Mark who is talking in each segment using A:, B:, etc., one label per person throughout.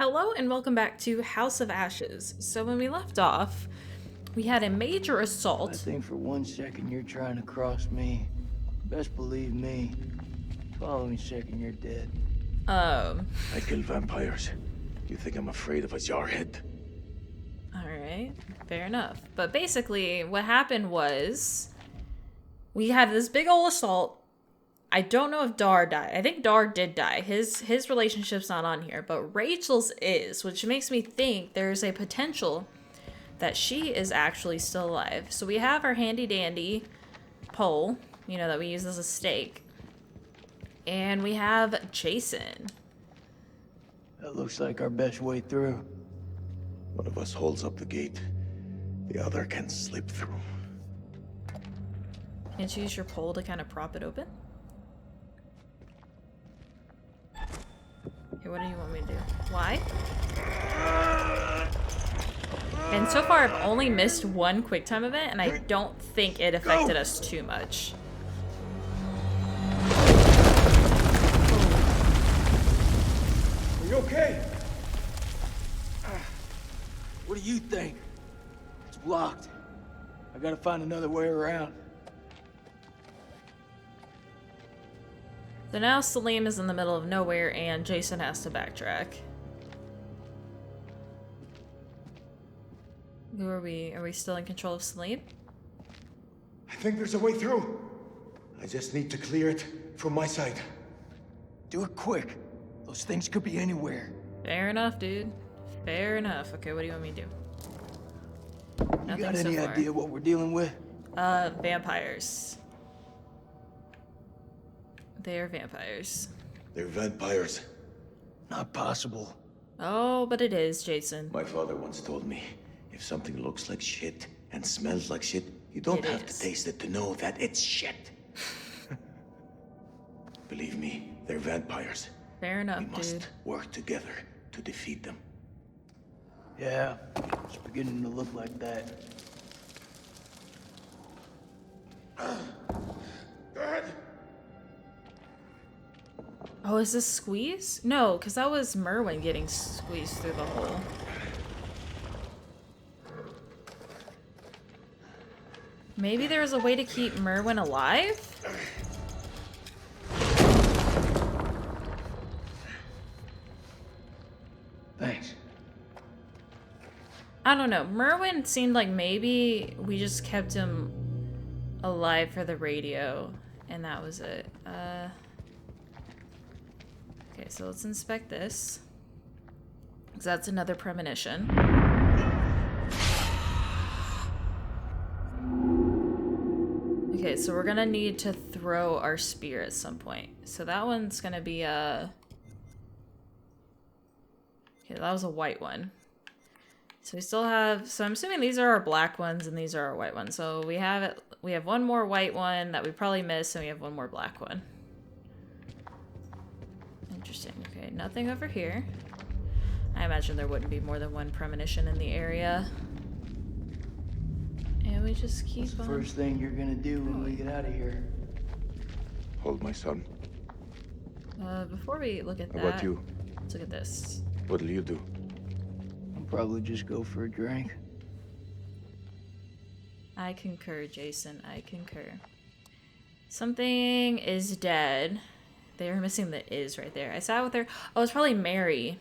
A: Hello and welcome back to House of Ashes. So when we left off, we had a major
B: I
A: assault.
B: think for 1 second you're trying to cross me. Best believe me. Following second you're dead.
C: I kill vampires. You think I'm afraid of a jarhead?
A: Alright, fair enough. But basically, what happened was, we had this big ol' assault. I don't know if Dar died. I think Dar did die. His relationship's not on here, but Rachel's is, which makes me think there's a potential that she is actually still alive. So we have our handy dandy pole, you know, that we use as a stake. And we have Jason.
B: That looks like our best way through.
C: One of us holds up the gate. The other can slip through.
A: Can't you use your pole to kind of prop it open? Okay, what do you want me to do? Why? And so far I've only missed one QuickTime event, and I don't think it affected us too much.
B: Are you okay? What do you think? It's blocked. I gotta find another way around.
A: So now Salim is in the middle of nowhere and Jason has to backtrack. Who are we? Are we still in control of Salim?
C: I think there's a way through. I just need to clear it from my side.
B: Do it quick. Those things could be anywhere.
A: Fair enough, dude. Fair enough. Okay, what do you want me to do?
B: You
A: Nothing
B: got
A: so
B: any
A: far.
B: idea what we're dealing with?
A: Vampires. They are vampires.
C: They're vampires.
B: Not possible.
A: Oh, but it is, Jason.
C: My father once told me, if something looks like shit and smells like shit, you don't
A: It
C: have
A: is.
C: to taste it to know that it's shit. Believe me, they're vampires.
A: Fair enough,
C: We must
A: dude.
C: work together to defeat them.
B: Yeah, it's beginning to look like that.
C: Dad!
A: Oh, is this squeeze? No, because that was Merwin getting squeezed through the hole. Maybe there was a way to keep Merwin alive?
B: Thanks.
A: I don't know. Merwin seemed like maybe we just kept him alive for the radio, and that was it. Okay, so let's inspect this. Because that's another premonition. Okay, so we're gonna need to throw our spear at some point. So that one's gonna be a... Okay, that was a white one. So we still have... So I'm assuming these are our black ones and these are our white ones. So we have one more white one that we probably missed, and we have one more black one. Interesting. Okay, nothing over here. I imagine there wouldn't be more than one premonition in the area. And we just keep
B: What's the
A: on...
B: first thing you're gonna do when we get out of here?
C: Hold my son.
A: Before we look at
C: How
A: that...
C: about you?
A: Let's look at this.
C: What'll you do?
B: I'll probably just go for a drink.
A: I concur, Jason. I concur. Something is dead. They were missing the is right there. I sat with her. Oh, it's probably Mary.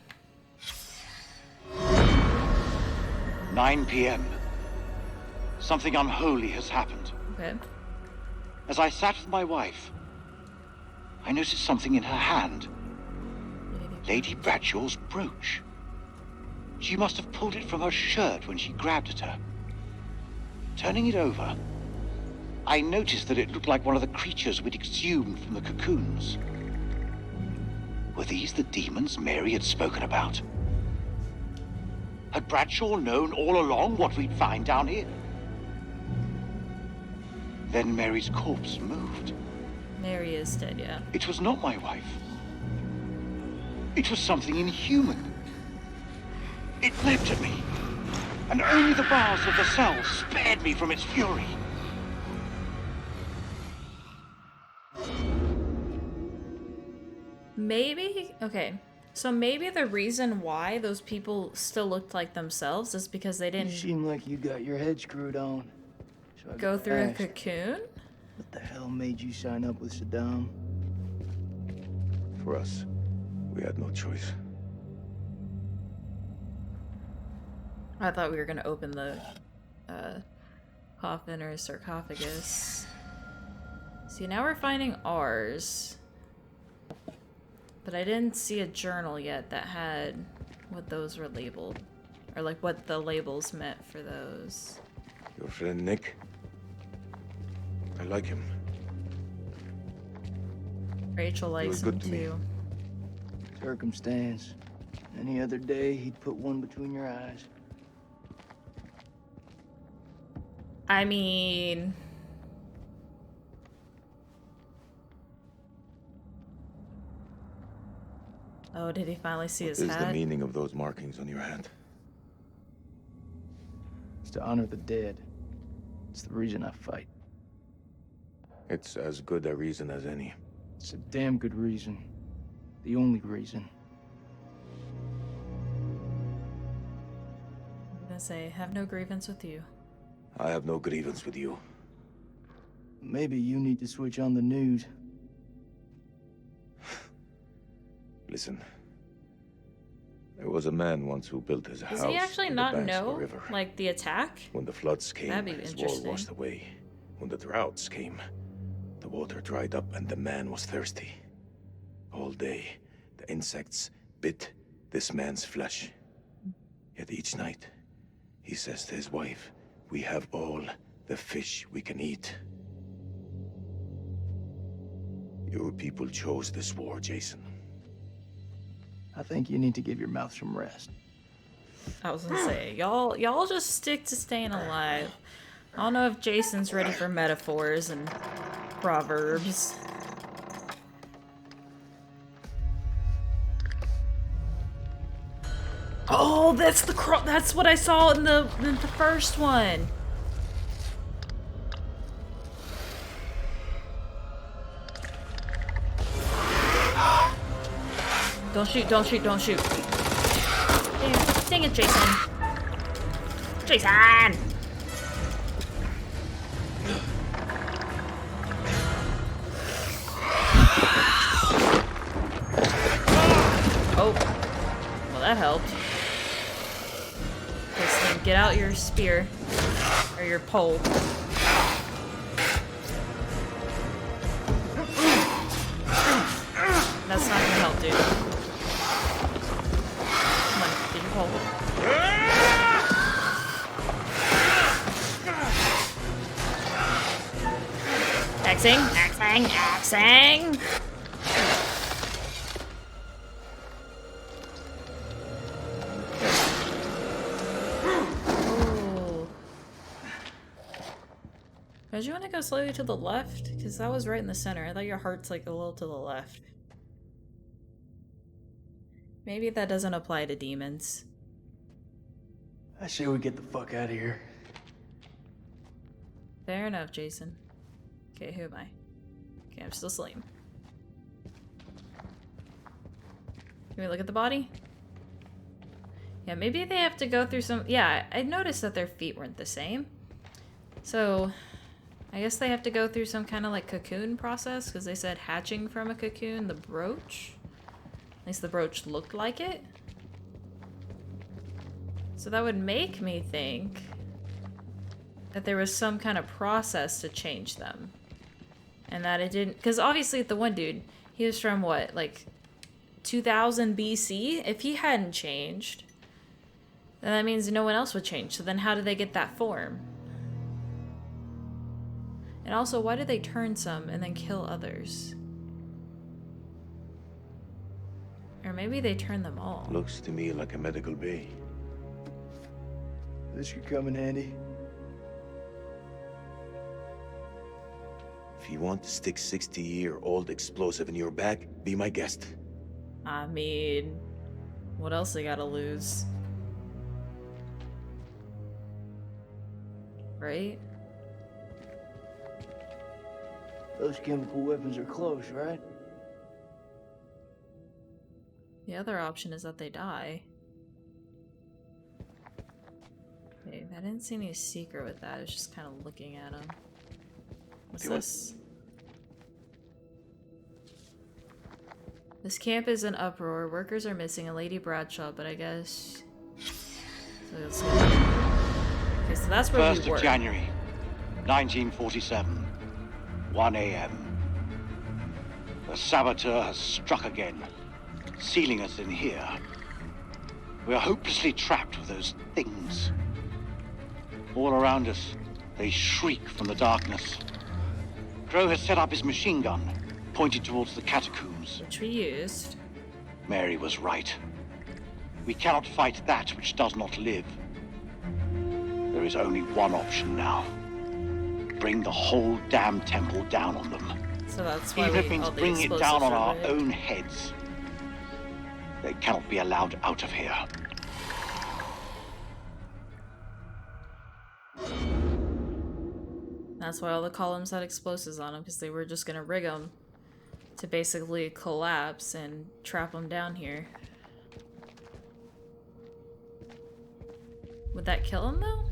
D: 9 p.m. Something unholy has happened.
A: Okay.
D: As I sat with my wife, I noticed something in her hand. Lady Bradshaw's brooch. She must have pulled it from her shirt when she grabbed at her. Turning it over, I noticed that it looked like one of the creatures we'd exhumed from the cocoons. Were these the demons Mary had spoken about? Had Bradshaw known all along what we'd find down here? Then Mary's corpse moved.
A: Mary is dead, yeah.
D: It was not my wife. It was something inhuman. It leapt at me, and only the bars of the cell spared me from its fury.
A: Maybe? Okay. So maybe the reason why those people still looked like themselves is because they
B: You
A: didn't
B: seem like you got your head screwed on. So I
A: go
B: gotta
A: through a
B: ask,
A: cocoon.
B: what the hell made you sign up with Saddam?
C: For us, we had no choice.
A: I thought we were gonna open the coffin or sarcophagus. See, now we're finding ours. But I didn't see a journal yet that had what those were labeled. Or like what the labels meant for those.
C: Your friend Nick? I like him.
A: Rachel likes
C: was
A: him
C: good to me.
A: too.
B: Circumstance. Any other day, he'd put one between your eyes.
A: I mean... Oh, did he finally see
C: What
A: his
C: is
A: hat?
C: the meaning of those markings on your hand?
B: It's to honor the dead. It's the reason I fight.
C: It's as good a reason as any.
B: It's a damn good reason. The only reason.
A: I'm gonna say, have no grievance with you.
C: I have no grievance with you.
B: Maybe you need to switch on the news.
C: Listen. There was a man once who built his house
A: Does he actually
C: on the
A: not
C: banks of a
A: know,
C: river.
A: like, the attack?
C: When the floods came,
A: That'd be
C: his wall
A: interesting.
C: washed away. When the droughts came, the water dried up and the man was thirsty. All day, the insects bit this man's flesh. Yet each night, he says to his wife, "We have all the fish we can eat." Your people chose this war, Jason.
B: I think you need to give your mouth some rest.
A: I was gonna say, y'all just stick to staying alive. I don't know if Jason's ready for metaphors and proverbs. Oh, that's that's what I saw in the first one. Don't shoot, don't shoot, don't shoot. Dang it, Jason. Jason! Oh. Well, that helped. Okay, Slim, get out your spear. Or your pole. That's not gonna help, dude. Come on, get your pole. Axing, axing, axing! Ooh. Did you want to go slightly to the left? Because that was right in the center. I thought your heart's like a little to the left. Maybe that doesn't apply to demons.
B: I say we get the fuck out of here.
A: Fair enough, Jason. Okay, who am I? Okay, I'm still Slim. Can we look at the body? Yeah, maybe they have to go through some... Yeah, I noticed that their feet weren't the same. So, I guess they have to go through some kind of like cocoon process, because they said hatching from a cocoon, the brooch. At least the brooch looked like it. So that would make me think that there was some kind of process to change them. And that it didn't... Because obviously the one dude, he was from what, like 2000 BC? If he hadn't changed, then that means no one else would change. So then how did they get that form? And also, why did they turn some and then kill others? Or maybe they turned them all.
C: Looks to me like a medical bay.
B: This could come in handy.
C: If you want to stick 60-year-old explosive in your back, be my guest.
A: I mean, what else they gotta lose? Right?
B: Those chemical weapons are close, right?
A: The other option is that they die. Okay, I didn't see any secret with that. I was just kind of looking at them. What's this? This camp is in uproar. Workers are missing a Lady Bradshaw, but I guess... So let's go. Okay, so that's where
D: 1st
A: we were.
D: of January, 1947, 1 a.m. The saboteur has struck again, sealing us in here. We are hopelessly trapped with those things. All around us, they shriek from the darkness. Crow has set up his machine gun, pointed towards the catacombs.
A: Which we used.
D: Mary was right. We cannot fight that which does not live. There is only one option now. Bring the whole damn temple down on them.
A: So that's why
D: Even if it
A: we
D: means
A: all the
D: bringing it down
A: explosives
D: on
A: are
D: our
A: lit.
D: own heads. They cannot be allowed out of here.
A: That's why all the columns had explosives on them, because they were just gonna rig them to basically collapse and trap them down here. Would that kill them though?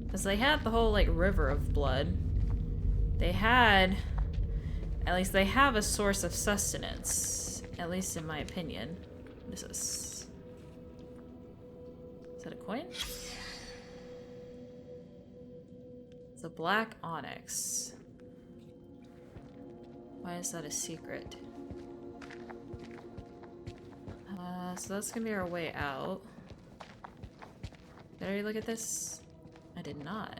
A: Because they had the whole like river of blood. They had, at least they have a source of sustenance, at least in my opinion. What is this? Is that a coin? It's a black onyx. Why is that a secret? So that's gonna be our way out. Did I look at this? I did not.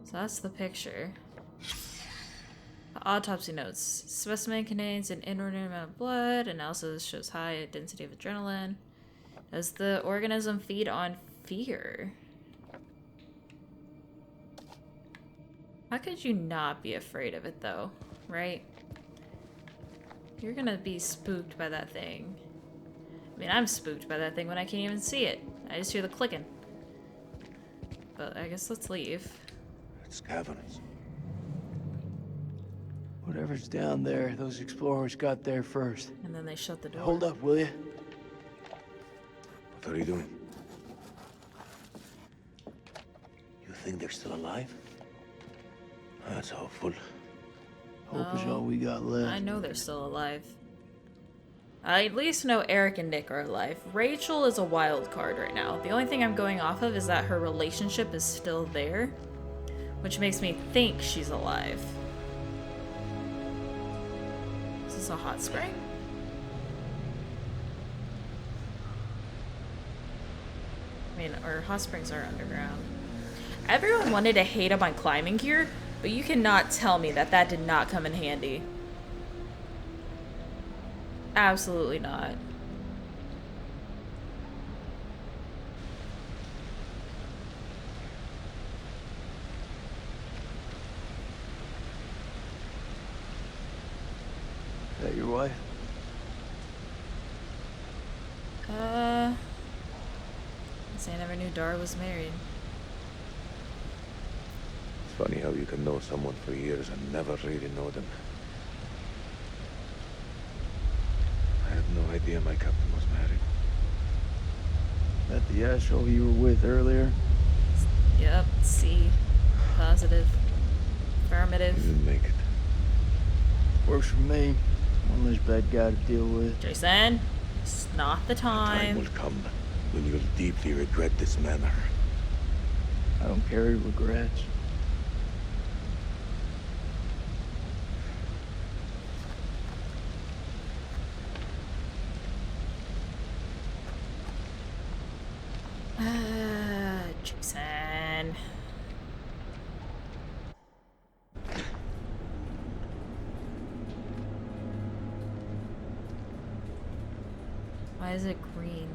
A: So that's the picture. The autopsy notes. Specimen contains an inordinate amount of blood. Analysis shows high density of adrenaline. Does the organism feed on fear? How could you not be afraid of it though, right? You're gonna be spooked by that thing. I mean, I'm spooked by that thing when I can't even see it. I just hear the clicking. But I guess let's leave.
C: It's caverns.
B: Whatever's down there, those explorers got there first.
A: And then they shut the door.
B: Hold up, will you?
C: What are you doing? You think they're still alive? That's hopeful.
B: Hope is all we got left.
A: I know they're still alive. I at least know Eric and Nick are alive. Rachel is a wild card right now. The only thing I'm going off of is that her relationship is still there, which makes me think she's alive. Is this a hot spring? I mean, or hot springs are underground. Everyone wanted to hate on my climbing gear, but you cannot tell me that that did not come in handy. Absolutely not.
B: Is that your wife?
A: I never knew Dar was married.
C: It's funny how you can know someone for years and never really know them. I had no idea my captain was married.
B: That the asshole you were with earlier?
A: Yep, C. Positive. Affirmative.
C: You didn't make it.
B: Works for me. One less bad guy to deal with.
A: Jason, it's not the
C: Time
A: time.
C: will come when you'll deeply regret this manner.
B: I don't carry regrets.
A: Jason. Why is it green?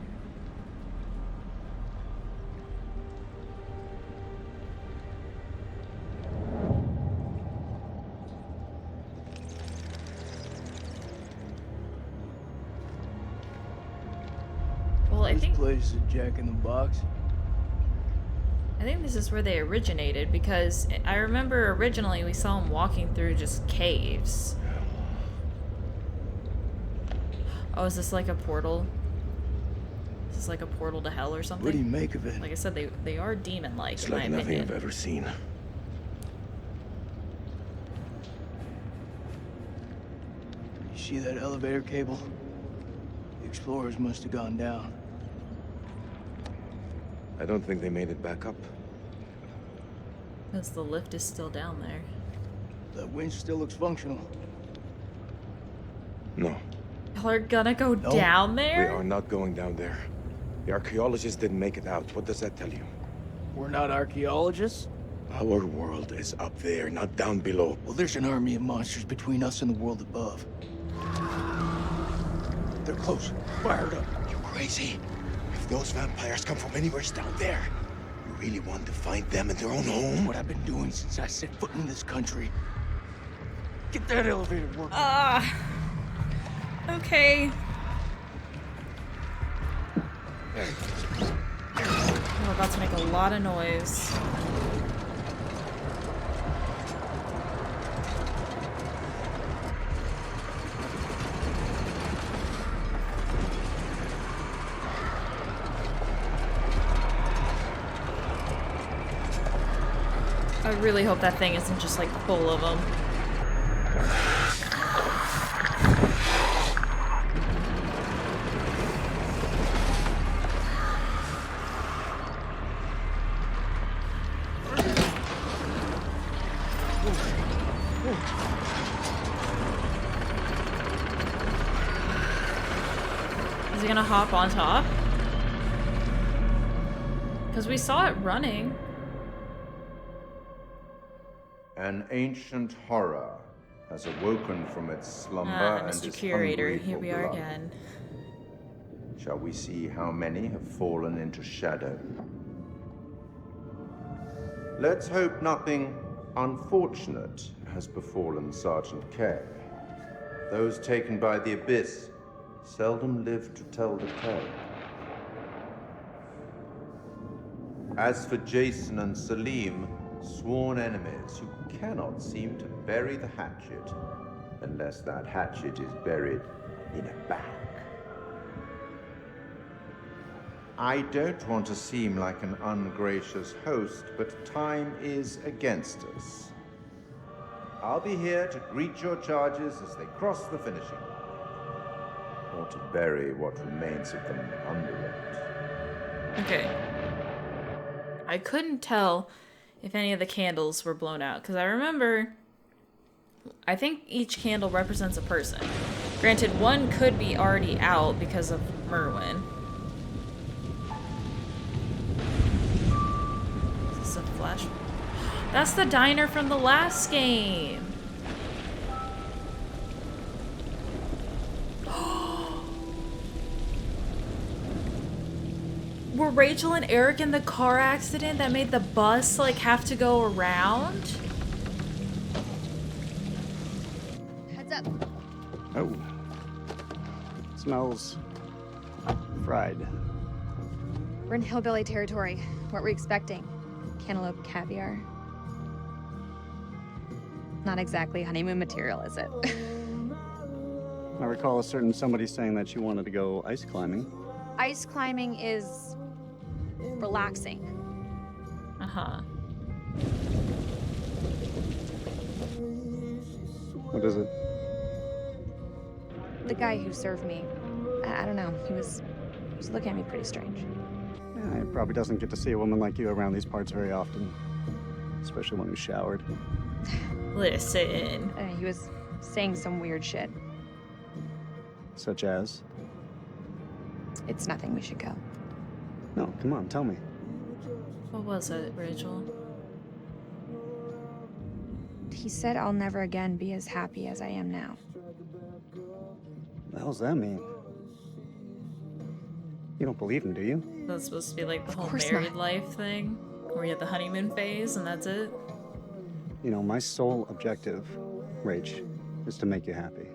A: Well, I
B: This
A: think
B: place is a Jack in the Box.
A: this is where they originated, because I remember originally we saw them walking through just caves. Oh, is this like a portal? Is this like a portal to hell or something?
B: What do you make of it?
A: Like I said, they are demon-like,
C: It's
A: in
C: like
A: my
C: nothing
A: opinion.
C: I've ever seen.
B: You see that elevator cable? The explorers must have gone down.
C: I don't think they made it back up.
A: Because the lift is still down there.
B: That winch still looks functional.
C: No,
A: Y'all are gonna go
B: No,
A: down
C: we
A: there?
C: are not going down there. The archaeologists didn't make it out. What does that tell you?
B: We're not archaeologists?
C: Our world is up there, not down below.
B: Well, there's an army of monsters between us and the world above. They're close. Fired up.
C: You crazy? If those vampires come from anywhere down there, you really want to find them in their own home?
B: What I've been doing since I set foot in this country. Get that elevator working.
A: Okay. We're about to make a lot of noise. I really hope that thing isn't just like full of them. Is he gonna hop on top? Because we saw it running.
E: An ancient horror has awoken from its slumber and
A: Mr.
E: is
A: Curator,
E: hungry
A: here
E: for
A: we are
E: blood.
A: again.
E: Shall we see how many have fallen into shadow? Let's hope nothing unfortunate has befallen Sergeant K. Those taken by the abyss seldom live to tell the tale. As for Jason and Salim, sworn enemies who cannot seem to bury the hatchet unless that hatchet is buried in a bag. I don't want to seem like an ungracious host, but time is against us. I'll be here to greet your charges as they cross the finishing line, or to bury what remains of them under it.
A: Okay. I couldn't tell if any of the candles were blown out, because I remember, I think each candle represents a person. Granted, one could be already out because of Merwin. Is this a flash? That's the diner from the last game. Were Rachel and Eric in the car accident that made the bus like have to go around?
F: Heads up.
G: Oh. Smells fried.
F: We're in hillbilly territory. What were we expecting? Cantaloupe caviar? Not exactly honeymoon material, is it?
G: I recall a certain somebody saying that she wanted to go ice climbing.
F: Ice climbing is relaxing.
A: Uh-huh.
G: What is it?
F: The guy who served me, I don't know, he was looking at me pretty strange.
G: Yeah, he probably doesn't get to see a woman like you around these parts very often. Especially when he's showered.
A: Listen.
F: He was saying some weird shit.
G: Such as?
F: It's nothing, we should go.
G: No, come on, tell me.
A: What was it, Rachel?
F: He said I'll never again be as happy as I am now.
G: What the hell's that mean? You don't believe him, do you?
A: That's supposed to be like the whole
F: course
A: married
F: not.
A: life thing? Where you have the honeymoon phase and that's it?
G: You know, my sole objective, Rach, is to make you happy.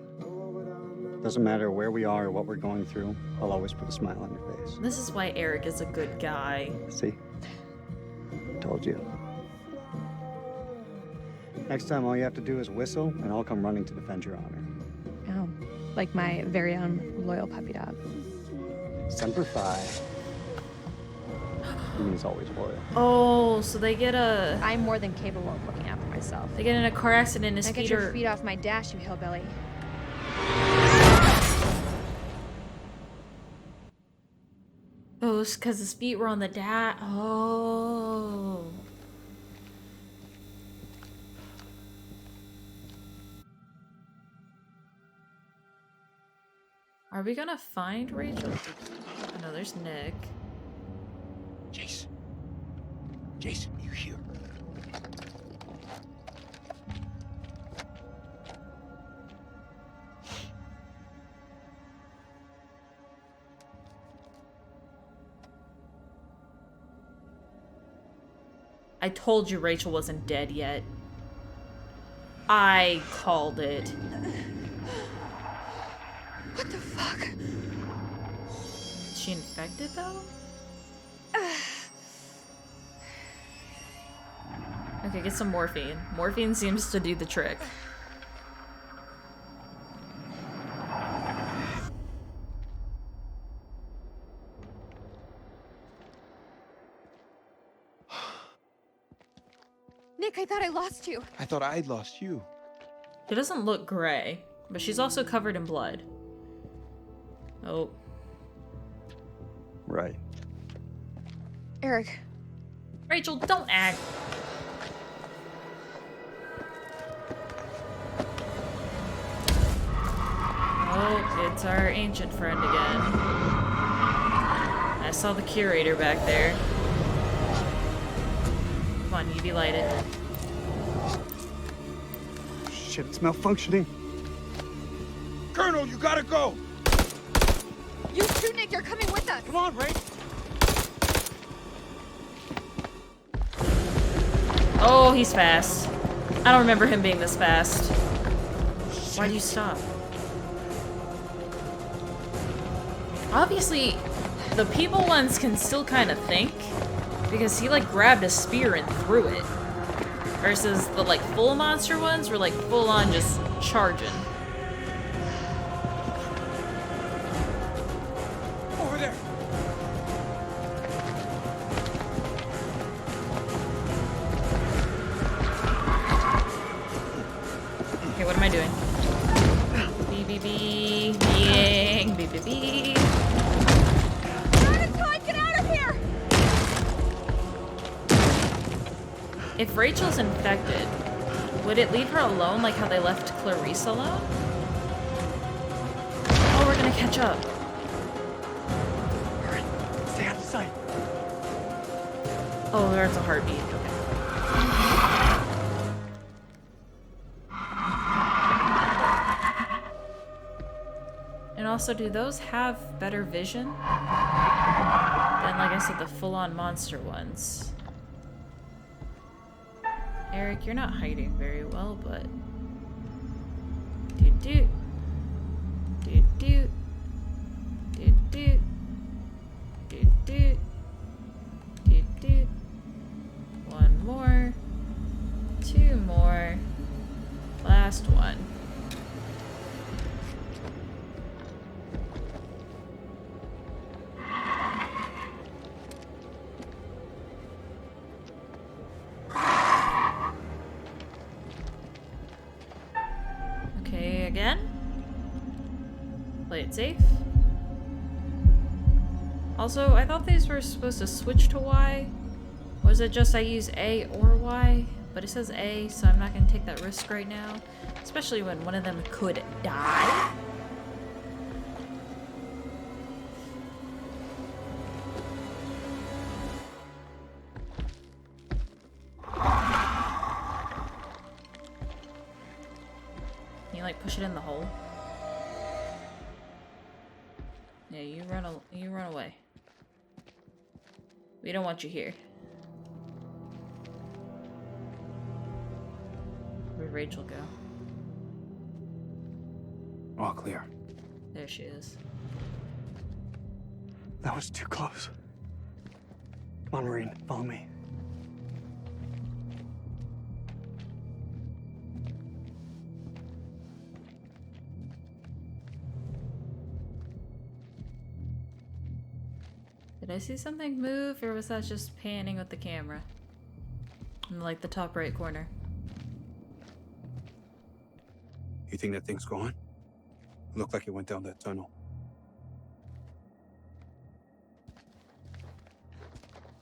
G: Doesn't matter where we are or what we're going through, I'll always put a smile on your face.
A: This is why Eric is a good guy.
G: See? Told you. Next time, all you have to do is whistle, and I'll come running to defend your honor.
F: Oh, Like my very own loyal puppy dog.
G: Semper Fi. He means always loyal.
A: Oh, so they get
F: I'm more than capable of looking after myself.
A: in a car accident. His
F: Now get
A: feet
F: your
A: are.
F: feet off my dash, you hillbilly.
A: Oh, it's because his feet were on the Oh. Are we gonna find Rachel? Oh no, there's Nick.
C: Jace. Jace, you here?
A: I told you Rachel wasn't dead yet. I called it.
F: What the fuck?
A: Is she infected though? Okay, get some morphine. Morphine seems to do the trick.
F: Nick, I thought I lost you.
C: I thought I'd lost you.
A: She doesn't look gray, but she's also covered in blood. Oh.
G: Right.
F: Eric.
A: Rachel, don't act. Oh, it's our ancient friend again. I saw the curator back there. Come on, UV light it.
G: Shit, it's malfunctioning.
C: Colonel, you gotta go!
F: You too, Nick, you're coming with us.
C: Come on, Ray!
A: Oh, he's fast. I don't remember him being this fast. Why'd you stop? Obviously, the people ones can still kind of think, because he like grabbed a spear and threw it. Versus the like full monster ones were like full on just charging.
C: Over there!
A: Okay, what am I doing? B. Bing. B.
F: Get out of here!
A: If Rachel's infected, would it leave her alone like how they left Clarice alone? Oh, we're gonna catch up.
B: Alright, stay out of sight.
A: Oh, there's a heartbeat. Okay. And also, do those have better vision than, like I said, the full-on monster ones? Eric, you're not hiding very well, but... Doot. One more. Two more. Last one. Okay, again. Play it safe. Also, I thought these were supposed to switch to Y. Was it just I use A or Y? But it says A, so I'm not going to take that risk right now. Especially when one of them could die. Can you like push it in the hole? Yeah, you run away. We don't want you here. Where'd Rachel go?
C: All clear.
A: There she is.
G: That was too close. Come on, Marine, follow me.
A: Did I see something move, or was that just panning with the camera? In like the top right corner.
H: You think that thing's gone? Looked like it went down that tunnel.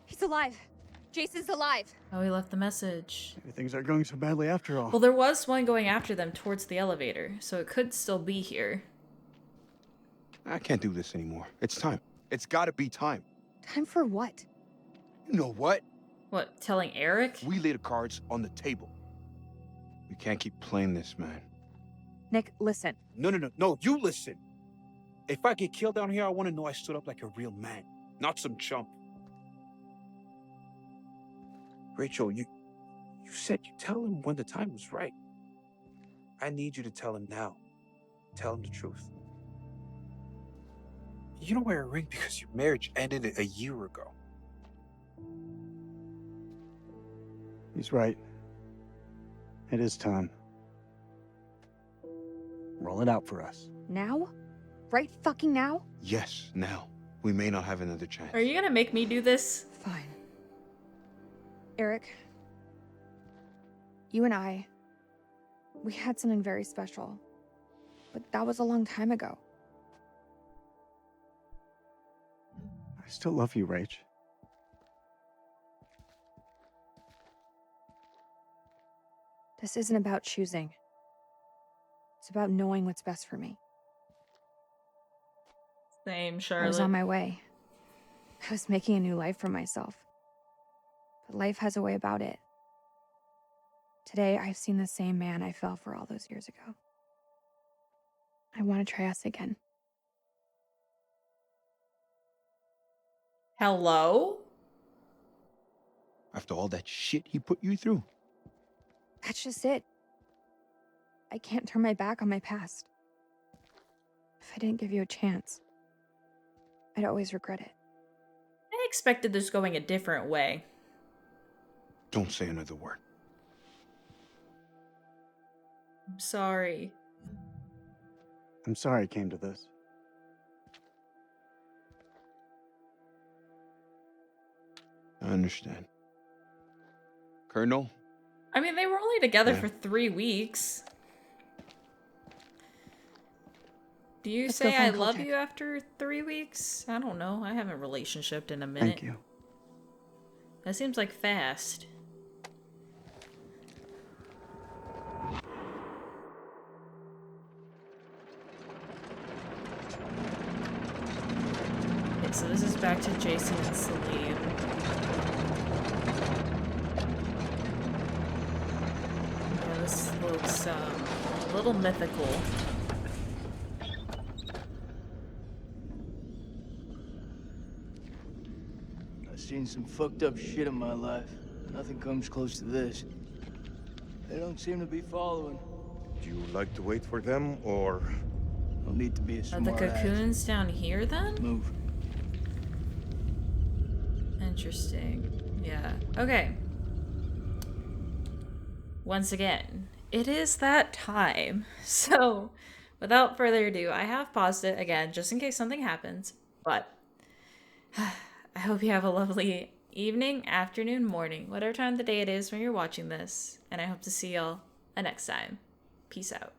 F: He's alive. Jason's alive.
A: Oh, he left the message.
G: Maybe things aren't going so badly after all.
A: Well, there was one going after them towards the elevator, so it could still be here.
H: I can't do this anymore. It's time. It's gotta be time.
F: Time for what?
H: You know what?
A: What, telling Eric?
H: We lay the cards on the table. We can't keep playing this, man.
F: Nick, listen.
H: No, you listen. If I get killed down here, I want to know I stood up like a real man, not some chump. Rachel, you said you'd tell him when the time was right. I need you to tell him now. Tell him the truth. You don't wear a ring because your marriage ended a year ago.
G: He's right. It is time. Roll it out for us.
F: Now? Right fucking now?
H: Yes, now. We may not have another chance.
A: Are you gonna make me do this?
F: Fine. Eric, you and I, we had something very special. But that was a long time ago.
G: I still love you, Rach.
F: This isn't about choosing. It's about knowing what's best for me.
A: Same,
F: I was
A: Charlotte.
F: on my way. I was making a new life for myself. But life has a way about it. Today, I've seen the same man I fell for all those years ago. I want to try us again.
A: Hello?
H: After all that shit he put you through.
F: That's just it. I can't turn my back on my past. If I didn't give you a chance, I'd always regret it.
A: I expected this going a different way.
H: Don't say another word.
A: I'm sorry.
G: I'm sorry it came to this.
H: I understand. Colonel?
A: I mean, they were only together
H: Yeah.
A: for 3 weeks. Do you
F: Let's
A: say
F: go
A: I
F: find
A: love
F: Kolchak.
A: you after 3 weeks? I don't know. I haven't relationshiped in a minute.
G: Thank you.
A: That seems like fast. Okay, so this is back to Jason and Celine. Yeah, this looks a little mythical.
B: I've seen some fucked up shit in my life. Nothing comes close to this. They don't seem to be following.
C: Do you like to wait for them, or...
B: Don't need to be a
A: Are
B: smart
A: the cocoons down here then?
B: Move.
A: Interesting. Yeah. Okay. Once again, it is that time. So, without further ado, I have paused it again just in case something happens. But I hope you have a lovely evening, afternoon, morning, whatever time of the day it is when you're watching this. And I hope to see y'all next time. Peace out.